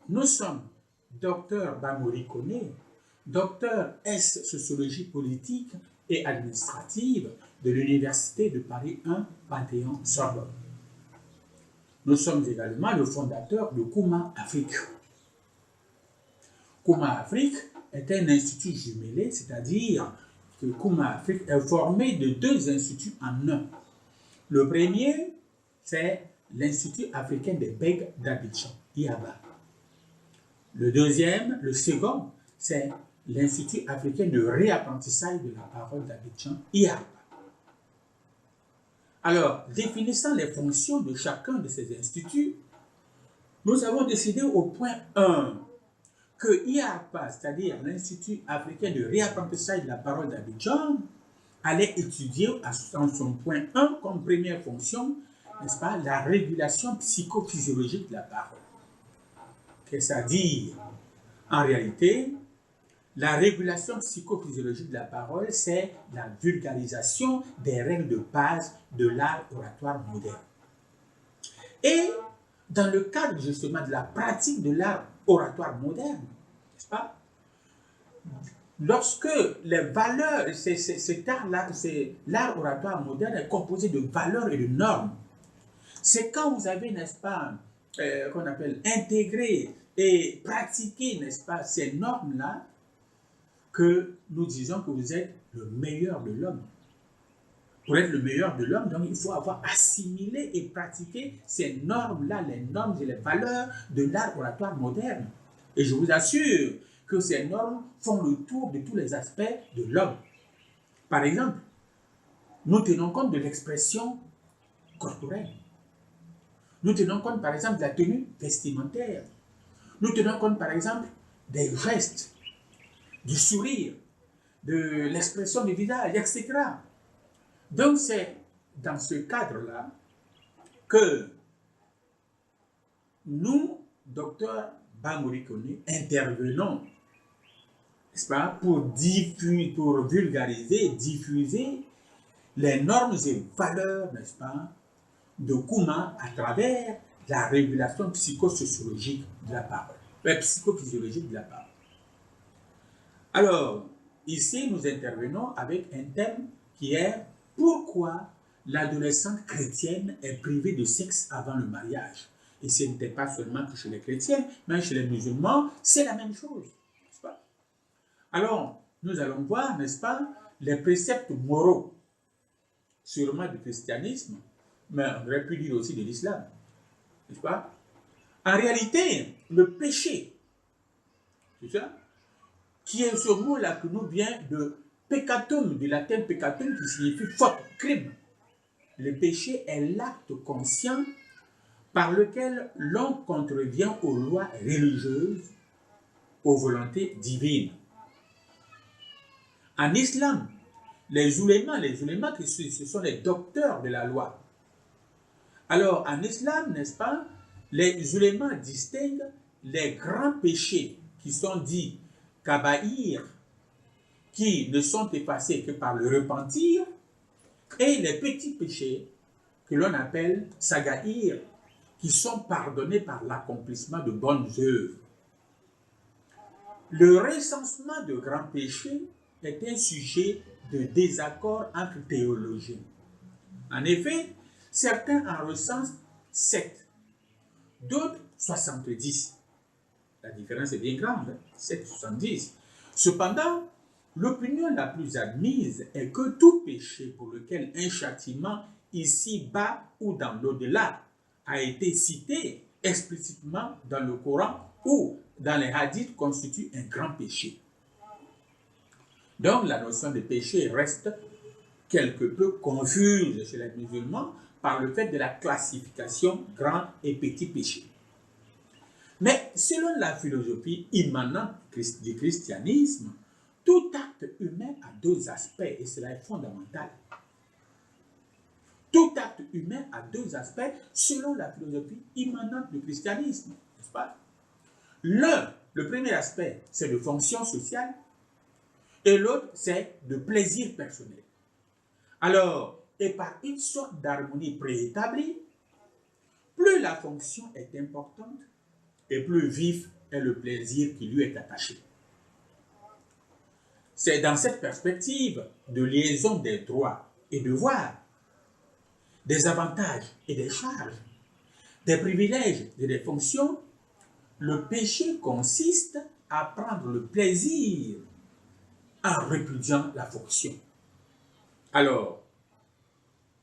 nous sommes docteur Bamori Koné, docteur S sociologie politique et administrative de l'Université de Paris 1 Panthéon-Sorbonne. Nous sommes également le fondateur de Kouma Afrique. Kouma Afrique est un institut jumelé, c'est-à-dire que Kouma Afrique est formé de deux instituts en un. Le premier, c'est l'Institut africain des bègues d'Abidjan, IABA. Le deuxième, le second, c'est l'Institut africain de réapprentissage de la parole d'Abidjan, IABA. Alors, définissant les fonctions de chacun de ces instituts, nous avons décidé au point 1 que IAPA, c'est-à-dire l'Institut africain de réapprentissage de la parole d'Abidjan, allait étudier en son point 1 comme première fonction, n'est-ce pas, la régulation psychophysiologique de la parole. Qu'est-ce à dire? En réalité, la régulation psychophysiologique de la parole, c'est la vulgarisation des règles de base de l'art oratoire moderne. Et dans le cadre justement de la pratique de l'art oratoire moderne, n'est-ce pas? Lorsque les valeurs, cet art-là, l'art oratoire moderne est composé de valeurs et de normes. C'est quand vous avez, n'est-ce pas, qu'on appelle intégrer et pratiquer, n'est-ce pas, ces normes-là, que nous disons que vous êtes le meilleur de l'homme. Pour être le meilleur de l'homme, donc il faut avoir assimilé et pratiqué ces normes-là, les normes et les valeurs de l'art oratoire moderne. Et je vous assure que ces normes font le tour de tous les aspects de l'homme. Par exemple, nous tenons compte de l'expression corporelle. Nous tenons compte, par exemple, de la tenue vestimentaire. Nous tenons compte, par exemple, des gestes, du sourire, de l'expression du visage, etc. Donc, c'est dans ce cadre-là que nous, docteur Bamori Koné, intervenons, n'est-ce pas, pour vulgariser, diffuser les normes et valeurs, n'est-ce pas, de Kouma à travers la régulation psychosociologique de la parole, psychophysiologique de la parole. Alors, ici, nous intervenons avec un thème qui est « Pourquoi l'adolescente chrétienne est privée de sexe avant le mariage ?» Et ce n'était pas seulement que chez les chrétiens, mais chez les musulmans, c'est la même chose, n'est-ce pas? Alors, nous allons voir, n'est-ce pas, les préceptes moraux, sûrement du christianisme, mais on aurait pu dire aussi de l'islam, n'est-ce pas? En réalité, le péché, c'est ça, qui est ce mot-là que nous vient de peccatum, du latin peccatum, qui signifie faute, crime. Le péché est l'acte conscient par lequel l'on contrevient aux lois religieuses, aux volontés divines. En islam, les oulémas, ce sont les docteurs de la loi. Alors, en islam, n'est-ce pas, les oulémas distinguent les grands péchés qui sont dits kabaïr, qui ne sont effacés que par le repentir, et les petits péchés que l'on appelle sagaïr, qui sont pardonnés par l'accomplissement de bonnes œuvres. Le recensement de grands péchés est un sujet de désaccord entre théologiens. En effet, certains en recensent 7, d'autres 70. La différence est bien grande, 7, 70. Cependant, l'opinion la plus admise est que tout péché pour lequel un châtiment ici-bas ou dans l'au-delà a été cité explicitement dans le Coran ou dans les hadiths constitue un grand péché. Donc la notion de péché reste quelque peu confuse chez les musulmans par le fait de la classification grand et petit péché. Mais selon la philosophie immanente du christianisme, tout acte humain a deux aspects et cela est fondamental. Tout acte humain a deux aspects selon la philosophie immanente du christianisme, n'est-ce pas? Le premier aspect, c'est de fonction sociale et l'autre, c'est de plaisir personnel. Alors, et par une sorte d'harmonie préétablie, plus la fonction est importante et plus vif est le plaisir qui lui est attaché. C'est dans cette perspective de liaison des droits et devoirs, des avantages et des charges, des privilèges et des fonctions, le péché consiste à prendre le plaisir en répudiant la fonction. Alors,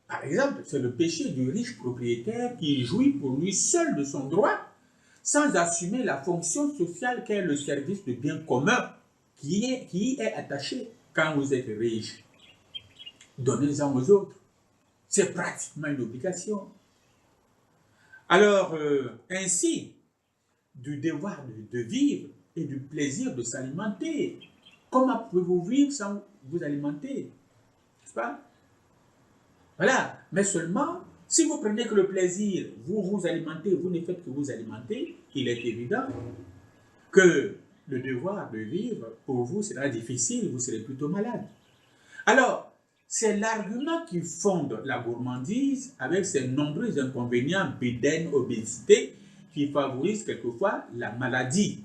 par exemple, c'est le péché du riche propriétaire qui jouit pour lui seul de son droit sans assumer la fonction sociale qu'est le service de bien commun qui y est attaché quand vous êtes riche. Donnez-en aux autres. C'est pratiquement une obligation. Alors, ainsi, du devoir de vivre et du plaisir de s'alimenter. Comment pouvez-vous vivre sans vous alimenter? N'est-ce pas? Voilà. Mais seulement, si vous prenez que le plaisir, vous vous alimentez, vous ne faites que vous alimenter, il est évident que le devoir de vivre, pour vous, sera difficile, vous serez plutôt malade. Alors, c'est l'argument qui fonde la gourmandise avec ses nombreux inconvénients, bédaine, obésité, qui favorisent quelquefois la maladie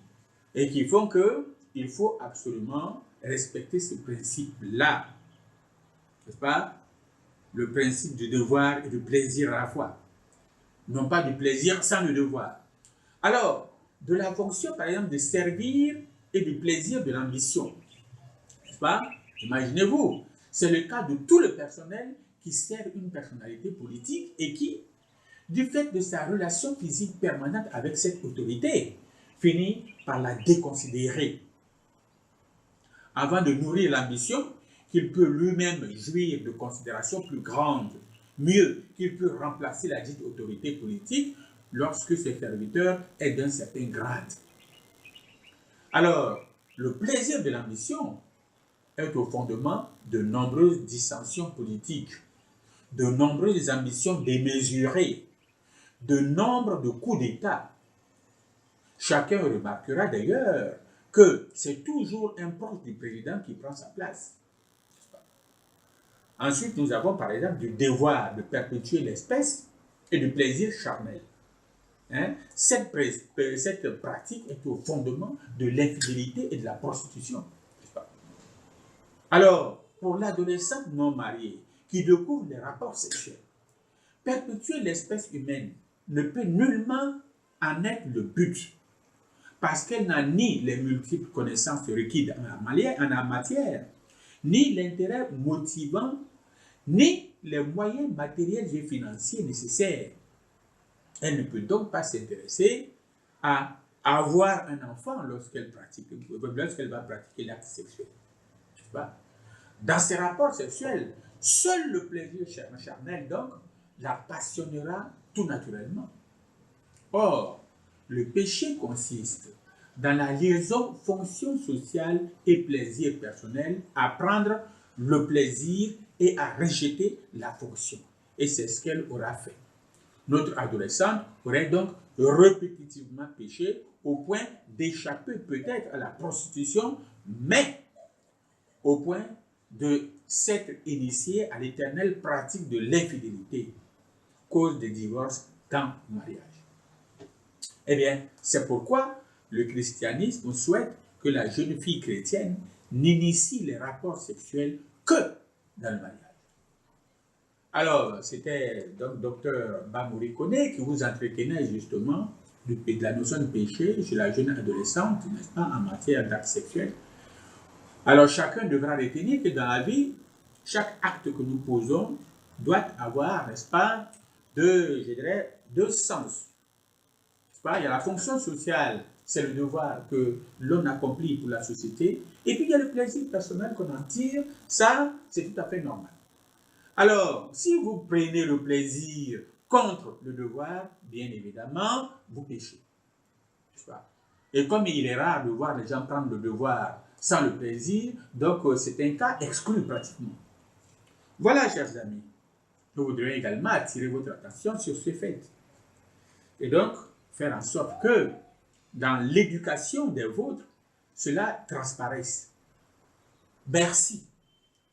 et qui font qu'il faut absolument respecter ce principe-là. N'est-ce pas? Le principe du devoir et du plaisir à la fois. Non pas du plaisir sans le devoir. Alors, de la fonction, par exemple, de servir et du plaisir de l'ambition. N'est-ce pas? Imaginez-vous, c'est le cas de tout le personnel qui sert une personnalité politique et qui, du fait de sa relation physique permanente avec cette autorité, finit par la déconsidérer. Avant de nourrir l'ambition, qu'il peut lui-même jouir de considérations plus grandes, mieux qu'il peut remplacer la dite autorité politique lorsque ce serviteur est d'un certain grade. Alors, le plaisir de l'ambition est au fondement de nombreuses dissensions politiques, de nombreuses ambitions démesurées, de nombre de coups d'État. Chacun remarquera d'ailleurs que c'est toujours un proche du président qui prend sa place. Ensuite, nous avons par exemple du devoir de perpétuer l'espèce et du plaisir charnel. Cette pratique est au fondement de l'infidélité et de la prostitution. Alors, pour l'adolescente non mariée qui découvre les rapports sexuels, perpétuer l'espèce humaine ne peut nullement en être le but, parce qu'elle n'a ni les multiples connaissances requises en la matière, ni l'intérêt motivant, ni les moyens matériels et financiers nécessaires. Elle ne peut donc pas s'intéresser à avoir un enfant lorsqu'elle va pratiquer l'acte sexuel. Dans ces rapports sexuels, seul le plaisir charnel, donc, la passionnera tout naturellement. Or, le péché consiste dans la liaison fonction sociale et plaisir personnel à prendre le plaisir et à rejeter la fonction. Et c'est ce qu'elle aura fait. Notre adolescente aurait donc répétitivement péché au point d'échapper peut-être à la prostitution, mais au point de s'être initiée à l'éternelle pratique de l'infidélité, cause des divorces dans le mariage. Eh bien, c'est pourquoi le christianisme souhaite que la jeune fille chrétienne n'initie les rapports sexuels que dans le mariage. Alors, c'était donc Dr Bamouri Koné qui vous entretenait justement de la notion de péché chez la jeune adolescente, n'est-ce pas, en matière d'actes sexuels. Alors, chacun devra retenir que dans la vie, chaque acte que nous posons doit avoir, n'est-ce pas, deux sens. N'est-ce pas? Il y a la fonction sociale, c'est le devoir que l'on accomplit pour la société, et puis il y a le plaisir personnel qu'on en tire, ça, c'est tout à fait normal. Alors, si vous prenez le plaisir contre le devoir, bien évidemment, vous péchez. Et comme il est rare de voir les gens prendre le devoir sans le plaisir, donc c'est un cas exclu pratiquement. Voilà, chers amis, je voudrais également attirer votre attention sur ce fait. Et donc, faire en sorte que dans l'éducation des vôtres, cela transparaisse. Merci.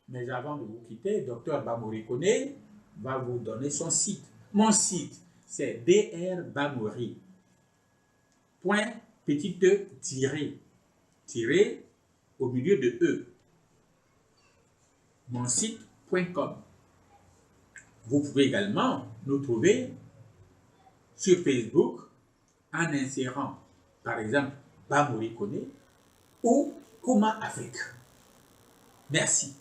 Mais avant de vous quitter, Dr Bamouri Koné va vous donner son site. Mon site, c'est drbamouri.com. petite e tiré au milieu de E. Monsite.com. Vous pouvez également nous trouver sur Facebook en insérant, par exemple, Bamori Kone ou Kuma Afrique. Merci.